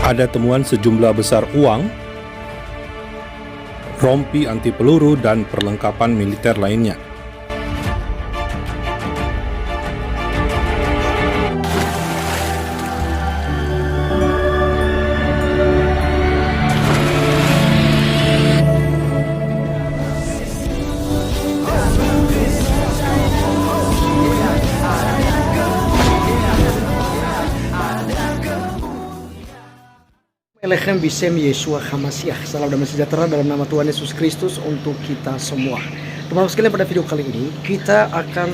Ada temuan sejumlah besar uang, rompi anti peluru, dan perlengkapan militer lainnya. Elechem bisem Yeshua Hamasiah. Salam damai sejahtera dalam nama Tuhan Yesus Kristus untuk kita semua. Teman-teman sekalian, pada video kali ini kita akan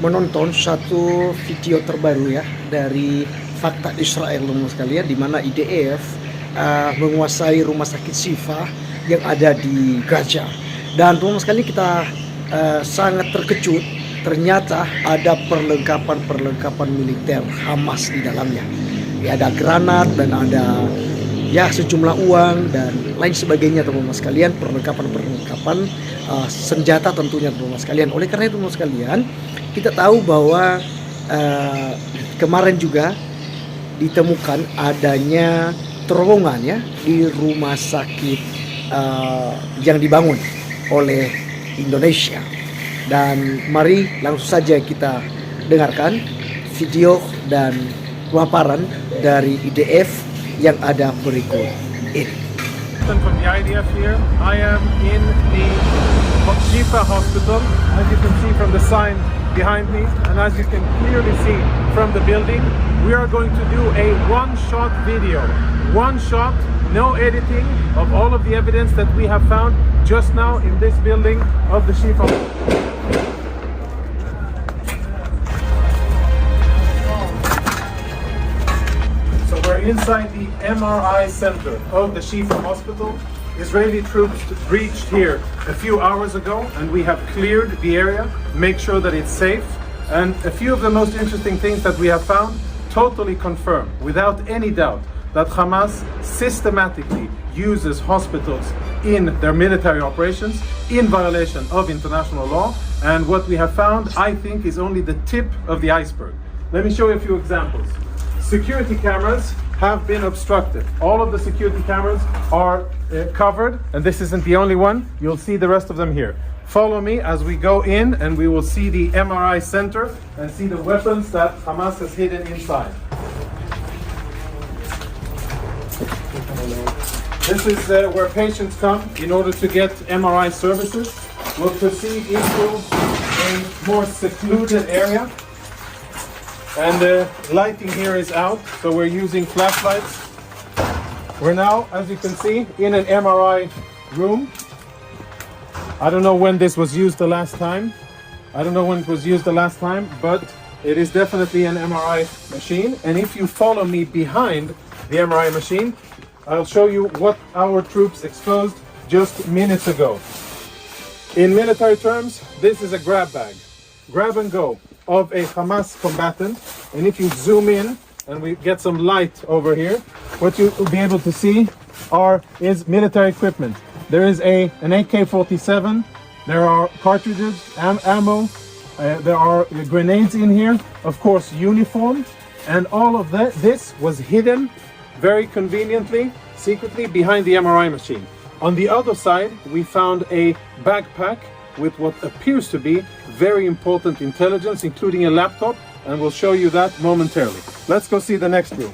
menonton satu video terbaru ya dari fakta Israel, teman-teman sekalian, di mana IDF menguasai rumah sakit Shifa yang ada di Gaza. Dan teman-teman sekalian, kita sangat terkejut, ternyata ada perlengkapan militer Hamas di dalamnya. Ya, ada granat dan ada ya sejumlah uang dan lain sebagainya, teman-teman sekalian, perlengkapan senjata tentunya, teman-teman sekalian. Oleh karena itu, teman-teman sekalian, kita tahu bahwa kemarin juga ditemukan adanya terowongan ya di rumah sakit yang dibangun oleh Indonesia. Dan mari langsung saja kita dengarkan video dan pemaparan dari IDF yang ada berikut ini. From the IDF here, I am in the Shifa hospital, as you can see from the sign behind me, and as you can clearly see from the building, we are going to do a one-shot video. One shot, no editing, of all of the evidence that we have found just now in this building of the Shifa. Inside the MRI center of the Shifa hospital. Israeli troops reached here a few hours ago, and we have cleared the area, make sure that it's safe. And a few of the most interesting things that we have found totally confirm, without any doubt, that Hamas systematically uses hospitals in their military operations in violation of international law. And what we have found, I think, is only the tip of the iceberg. Let me show you a few examples. Security cameras have been obstructed. All of the security cameras are covered, and this isn't the only one. You'll see the rest of them here. Follow me as we go in, and we will see the MRI center and see the weapons that Hamas has hidden inside. This is where patients come in order to get MRI services. We'll proceed into a more secluded area. And the lighting here is out, so we're using flashlights. We're now, as you can see, in an MRI room. I don't know when this was used the last time. But it is definitely an MRI machine. And if you follow me behind the MRI machine, I'll show you what our troops exposed just minutes ago. In military terms, this is a grab bag. Grab and go of a Hamas combatant, and if you zoom in and we get some light over here, what you will be able to see is military equipment. There is an AK-47, there are cartridges, ammo, there are grenades in here, of course uniform, and all of this was hidden very conveniently, secretly behind the MRI machine. On the other side, we found a backpack with what appears to be very important intelligence, including a laptop, and we'll show you that momentarily. Let's go see the next room.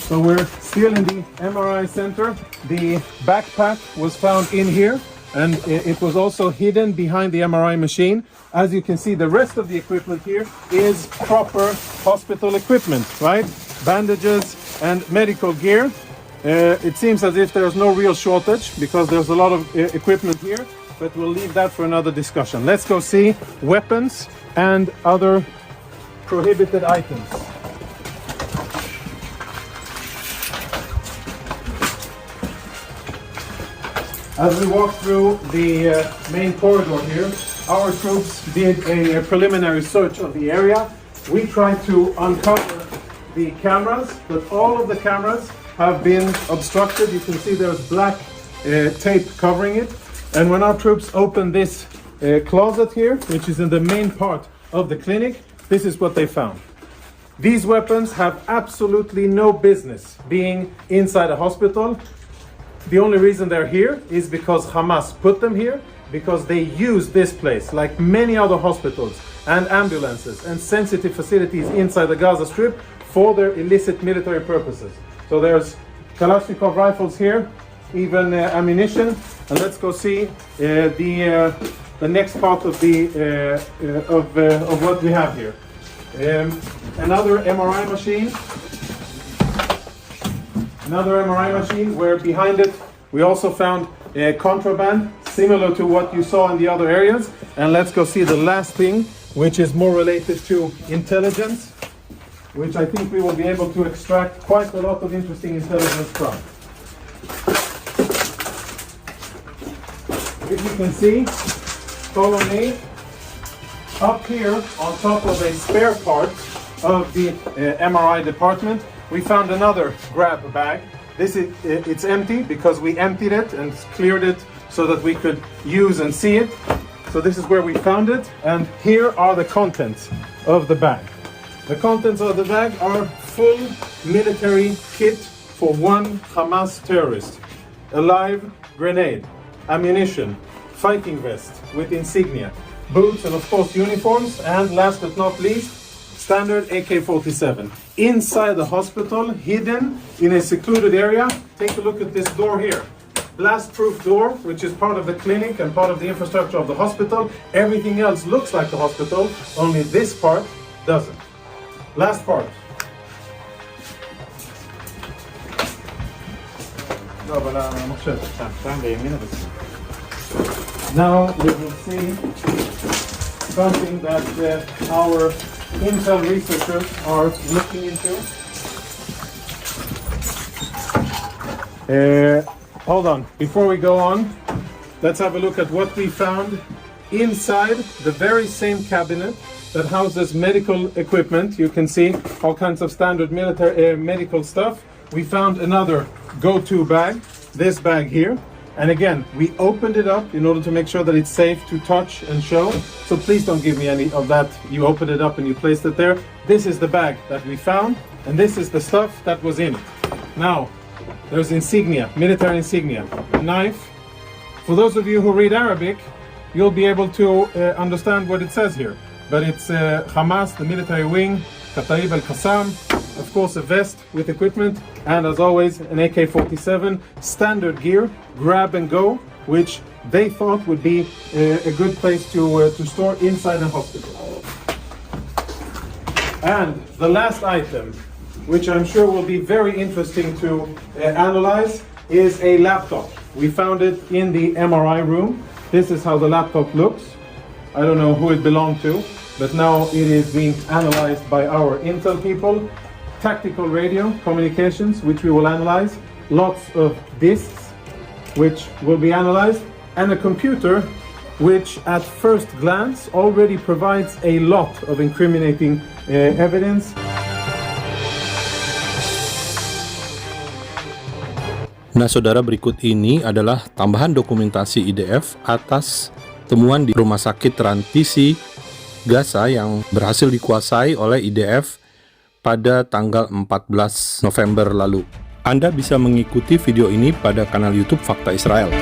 So we're still in the MRI center. The backpack was found in here, and it was also hidden behind the MRI machine. As you can see, the rest of the equipment here is proper hospital equipment, right? Bandages and medical gear. It seems as if there's no real shortage because there's a lot of equipment here, but we'll leave that for another discussion. Let's go see weapons and other prohibited items. As we walk through the main corridor here, our troops did a preliminary search of the area. We tried to uncover the cameras, but all of the cameras have been obstructed. You can see there's black tape covering it. And when our troops opened this closet here, which is in the main part of the clinic, this is what they found. These weapons have absolutely no business being inside a hospital. The only reason they're here is because Hamas put them here, because they use this place, like many other hospitals and ambulances and sensitive facilities inside the Gaza Strip, for their illicit military purposes. So there's Kalashnikov rifles here, even ammunition. And let's go see the next part of what we have here. Another MRI machine. Another MRI machine where behind it we also found contraband similar to what you saw in the other areas. And let's go see the last thing, which is more related to intelligence, which I think we will be able to extract quite a lot of interesting intelligence from. If you can see, follow me. Up here on top of a spare part of the MRI department, we found another grab bag. It's empty because we emptied it and cleared it so that we could use and see it. So this is where we found it, and here are the contents of the bag. The contents of the bag are full military kit for one Hamas terrorist. A live grenade, ammunition, fighting vest with insignia, boots, and of course uniforms, and last but not least, standard AK-47. Inside the hospital, hidden in a secluded area, take a look at this door here. Blast-proof door, which is part of the clinic and part of the infrastructure of the hospital. Everything else looks like the hospital, only this part doesn't. Last part. Now we will see something that our Intel researchers are looking into. Hold on, before we go on, let's have a look at what we found inside the very same cabinet that houses medical equipment. You can see all kinds of standard military medical stuff. We found another go-to bag, this bag here. And again, we opened it up in order to make sure that it's safe to touch and show. So please don't give me any of that. You opened it up and you placed it there. This is the bag that we found, and this is the stuff that was in it. Now, there's insignia, military insignia, a knife. For those of you who read Arabic, you'll be able to understand what it says here. But it's Hamas, the military wing, Kataib al-Qassam, of course a vest with equipment, and as always an AK-47, standard gear, grab and go, which they thought would be a good place to store inside a hospital. And the last item, which I'm sure will be very interesting to analyze, is a laptop. We found it in the MRI room. This is how the laptop looks. I don't know who it belonged to, but now it is being analyzed by our Intel people. Tactical radio communications, which we will analyze. Lots of disks, which will be analyzed. And a computer, which at first glance already provides a lot of incriminating evidence. Nah, saudara, berikut ini adalah tambahan dokumentasi IDF atas temuan di rumah sakit transisi Gaza yang berhasil dikuasai oleh IDF pada tanggal 14 November lalu. Anda bisa mengikuti video ini pada kanal YouTube Fakta Israel.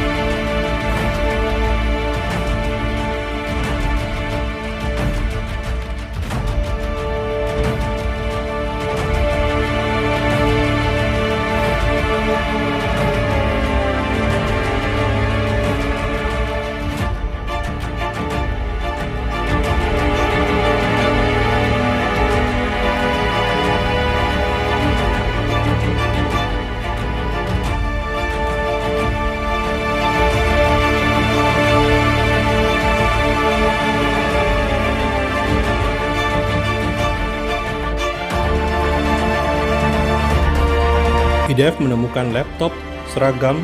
IDF menemukan laptop, seragam,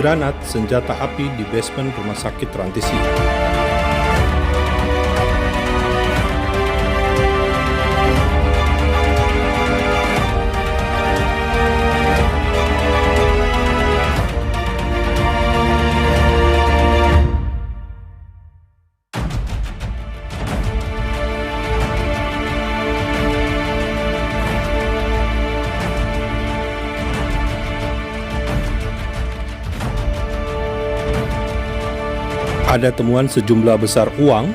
granat, senjata api di basement rumah sakit transisi. ada temuan sejumlah besar uang,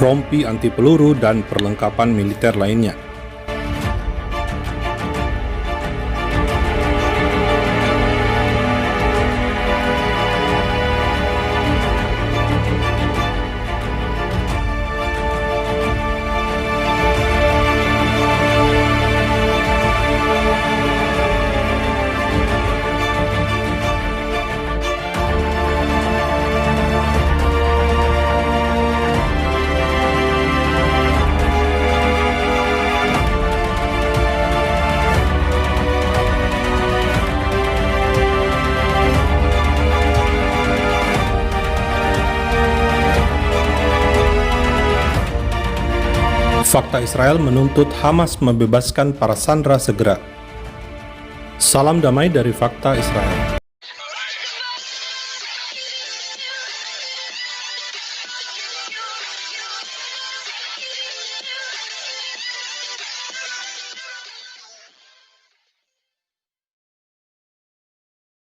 rompi anti peluru, dan perlengkapan militer lainnya. Fakta Israel menuntut Hamas membebaskan para sandera segera. Salam damai dari Fakta Israel.